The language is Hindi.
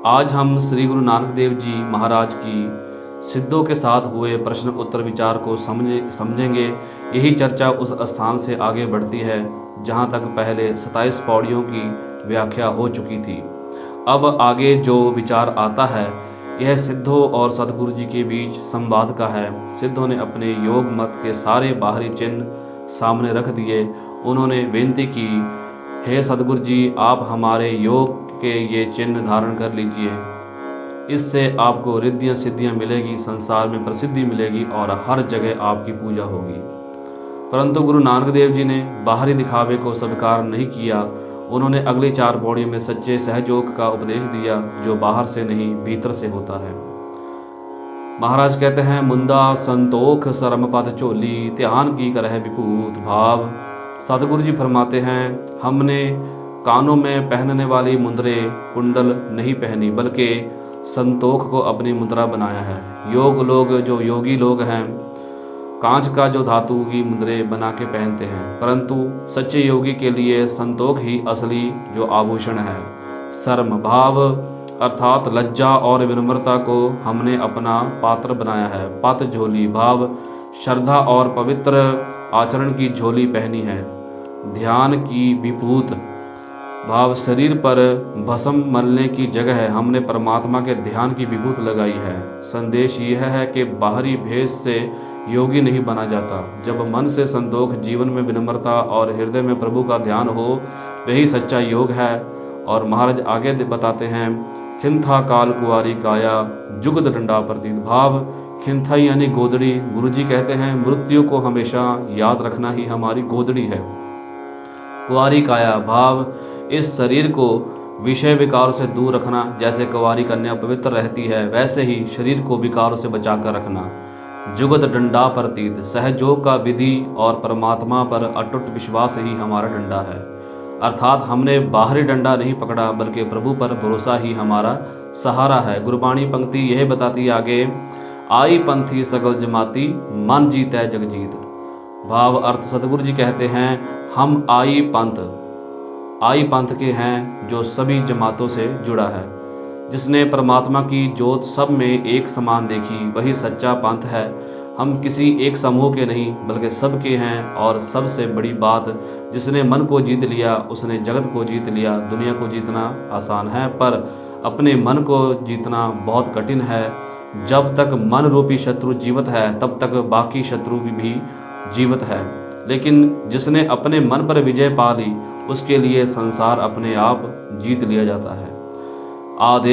आज हम श्री गुरु नानक देव जी महाराज की सिद्धों के साथ हुए प्रश्न उत्तर विचार को समझेंगे। यही चर्चा उस स्थान से आगे बढ़ती है जहाँ तक पहले 27 पौड़ियों की व्याख्या हो चुकी थी। अब आगे जो विचार आता है यह सिद्धों और सदगुरु जी के बीच संवाद का है। सिद्धों ने अपने योग मत के सारे बाहरी चिन्ह सामने रख दिए। उन्होंने बेनती की, हे सदगुरु जी, आप हमारे योग के ये चिन्ह धारण कर लीजिए। इससे आपको रिद्धियाँ सिद्धियाँ मिलेगी, संसार में प्रसिद्धि मिलेगी और हर जगह आपकी पूजा होगी। परंतु गुरु नानक देव जी ने बाहरी दिखावे को स्वीकार नहीं किया। उन्होंने अगली 4 पौड़ियों में सच्चे सहयोग का उपदेश दिया जो बाहर से नहीं भीतर से होता है। महाराज कहते हैं, मुंदा संतोख सरमपद चोली, ध्यान की करह विभूत भाव। सतगुरु जी फरमाते हैं, हमने कानों में पहनने वाली मुंदरे कुंडल नहीं पहनी बल्कि संतोख को अपनी मुद्रा बनाया है। लोग जो योगी लोग हैं कांच का जो धातु की मुद्रे बना के पहनते हैं, परंतु सच्चे योगी के लिए संतोख ही असली जो आभूषण है। शर्म भाव अर्थात लज्जा और विनम्रता को हमने अपना पात्र बनाया है। पत झोली भाव श्रद्धा और पवित्र आचरण की झोली पहनी है। ध्यान की विभूत भाव शरीर पर भस्म मलने की जगह है, हमने परमात्मा के ध्यान की विभूत लगाई है। संदेश यह है कि बाहरी भेष से योगी नहीं बना जाता। जब मन से संतोख, जीवन में विनम्रता और हृदय में प्रभु का ध्यान हो, वही सच्चा योग है। और महाराज आगे बताते हैं, खिंथा काल कुआरी काया जुगद डंडा प्रतीत भाव। खिंथा यानी गोदड़ी। गुरुजी कहते हैं, मृत्यु को हमेशा याद रखना ही हमारी गोदड़ी है। कुआरी काया भाव इस शरीर को विषय विकारों से दूर रखना। जैसे कुंवारी कन्या पवित्र रहती है, वैसे ही शरीर को विकारों से बचाकर रखना। जुगत डंडा प्रतीत, सहयोग का विधि और परमात्मा पर अटूट विश्वास ही हमारा डंडा है। अर्थात हमने बाहरी डंडा नहीं पकड़ा बल्कि प्रभु पर भरोसा ही हमारा सहारा है। गुरबाणी पंक्ति यह बताती आगे, आई पंथी सगल जमाती मन जीतै जगजीत। भाव अर्थ सतगुरु जी कहते हैं, हम आई पंथ के हैं जो सभी जमातों से जुड़ा है। जिसने परमात्मा की जोत सब में एक समान देखी, वही सच्चा पंथ है। हम किसी एक समूह के नहीं बल्कि सबके हैं। और सबसे बड़ी बात, जिसने मन को जीत लिया उसने जगत को जीत लिया। दुनिया को जीतना आसान है पर अपने मन को जीतना बहुत कठिन है। जब तक मन रूपी शत्रु जीवित है तब तक बाकी शत्रु भी जीवित है। लेकिन जिसने अपने मन पर विजय पा ली उसके लिए संसार अपने आप जीत लिया जाता है। आधे